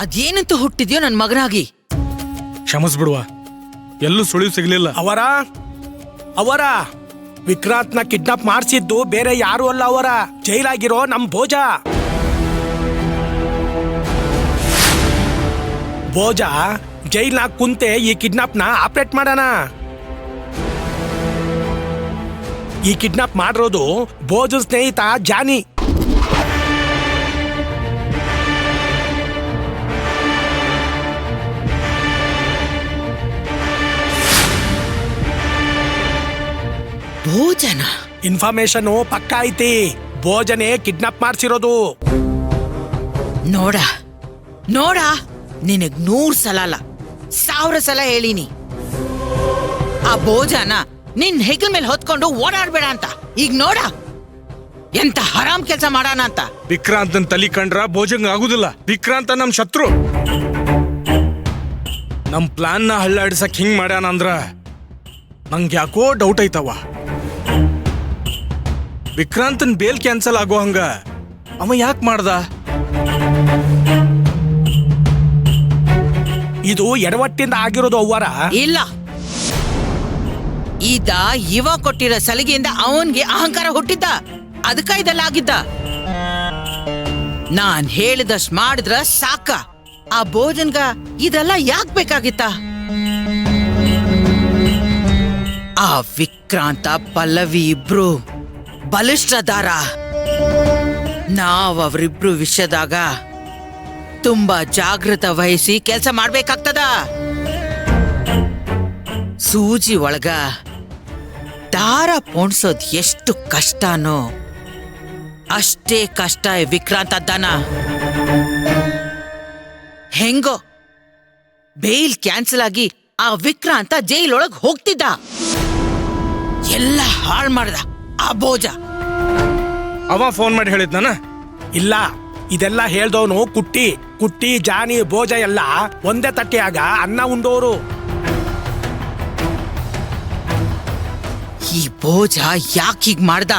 ಅದೇನಂತ ಹುಟ್ಟಿದ್ಯೋ ನನ್ ಮಗನಾಗಿ. ಕ್ಷಮಿಸ್ಬಿಡುವ, ಎಲ್ಲೂ ಸುಳಿವು ಸಿಗ್ಲಿಲ್ಲ. ಅವರ ವಿಕ್ರಾಂತ್ನ ಕಿಡ್ನಾಪ್ ಮಾಡಿಸಿದ್ದು ಬೇರೆ ಯಾರು ಅಲ್ಲ, ಅವರ ಜೈಲಾಗಿರೋ ನಮ್ ಭೋಜ. ಭೋಜ ಜೈಲ್ನಾಗ ಕುಂತೆ ಈ ಕಿಡ್ನಾಪ್ನ ಆಪರೇಟ್ ಮಾಡೋಣ. ಈ ಕಿಡ್ನಾಪ್ ಮಾಡಿರೋದು ಭೋಜ ಸ್ನೇಹಿತ ಜಾನಿ. ಭೋಜನ ಇನ್ಫಾರ್ಮೇಶನ್ ಪಕ್ಕ ಐತಿ. ಭೋಜನೆ ಕಿಡ್ನಾಪ್ ಮಾಡ್ಸಿರೋದು. ನೋಡ ನೋಡ, ನಿನಗ್ 100 ಸಲ ಅಲ್ಲ 1000 ಸಲ ಹೇಳಿನಿ, ಆ ಭೋಜನ ನಿನ್ ಹೆಗಲ್ ಮೇಲೆ ಹೊತ್ಕೊಂಡು ಓಡಾಡ್ಬೇಡ ಅಂತ. ಈಗ ನೋಡ ಎಂತ ಹರಾಮ್ ಕೆಲಸ ಮಾಡೋಣ ಅಂತ. ವಿಕ್ರಾಂತನ್ ತಲಿ ಕಂಡ್ರ ಭೋಜಂಗ್ ಆಗುದಿಲ್ಲ. ವಿಕ್ರಾಂತ ನಮ್ ಶತ್ರು. ನಮ್ ಪ್ಲಾನ್ ನ ಹಳ್ಳಾಡಿಸಕ್ ಹಿಂಗ್ ಮಾಡ್ಯಾನ ಅಂದ್ರ ನಂಗೆ ಯಾಕೋ ಡೌಟ್ ಐತವ. ವಿಕ್ರಾಂತನ್ ಬೇಲ್ ಕ್ಯಾನ್ಸಲ್ ಆಗೋ ಹಂಗ ಅವ ಯಾಕೆ ಮಾಡ್ದ? ಇದು ಎಡವಟ್ಟಿಂದ ಆಗಿರೋದು ಅವ್ವರ. ಇಲ್ಲ, ಇವ ಕೊಟ್ಟಿರೋ ಸಲಿಗೆಯಿಂದ ಅವನ್ಗೆ ಅಹಂಕಾರ ಹುಟ್ಟಿದ್ದ. ಅದಕ್ಕ ಇದೆಲ್ಲ ಆಗಿದ್ದ. ನಾನ್ ಹೇಳಿದಷ್ಟು ಮಾಡಿದ್ರ ಸಾಕ. ಆ ಭೋಜನ್ಗ ಇದೆಲ್ಲ ಯಾಕೆ ಬೇಕಾಗಿತ್ತ? ಆ ವಿಕ್ರಾಂತ ಪಲ್ಲವಿ ಇಬ್ರು ಬಲಿಷ್ಠದಾರ. ನಾವ್ ಅವ್ರಿಬ್ರು ವಿಷಯದಾಗ ತುಂಬಾ ಜಾಗೃತ ವಹಿಸಿ ಕೆಲಸ ಮಾಡ್ಬೇಕಾಗ್ತದ. ಸೂಜಿ ಒಳಗ ದಾರ ಪೋಣ್ಸೋದ್ ಎಷ್ಟು ಕಷ್ಟನೋ ಅಷ್ಟೇ ಕಷ್ಟ ವಿಕ್ರಾಂತ ಅದ್ದಾನ. ಹೆಂಗೋ ಬೇಲ್ ಕ್ಯಾನ್ಸಲ್ ಆಗಿ ಆ ವಿಕ್ರಾಂತ ಜೈಲೊಳಗ್ ಹೋಗ್ತಿದ್ದ. ಎಲ್ಲ ಹಾಳ್ ಮಾಡ್ದ ಆ ಭೋಜ. ಅವ ಫೋನ್ ಮಾಡಿ ಹೇಳಿದ್ನ? ಇಲ್ಲ, ಇದೆಲ್ಲ ಹೇಳ್ದವನು ಕುಟ್ಟಿ. ಕುಟ್ಟಿ, ಜಾನಿ, ಭೋಜ ಎಲ್ಲ ಒಂದೇ ತಟ್ಟೆಯಾಗ ಅನ್ನ ಉಂಡೋರು. ಈ ಭೋಜ ಯಾಕೆ ಹೀಗ್ ಮಾಡ್ದ?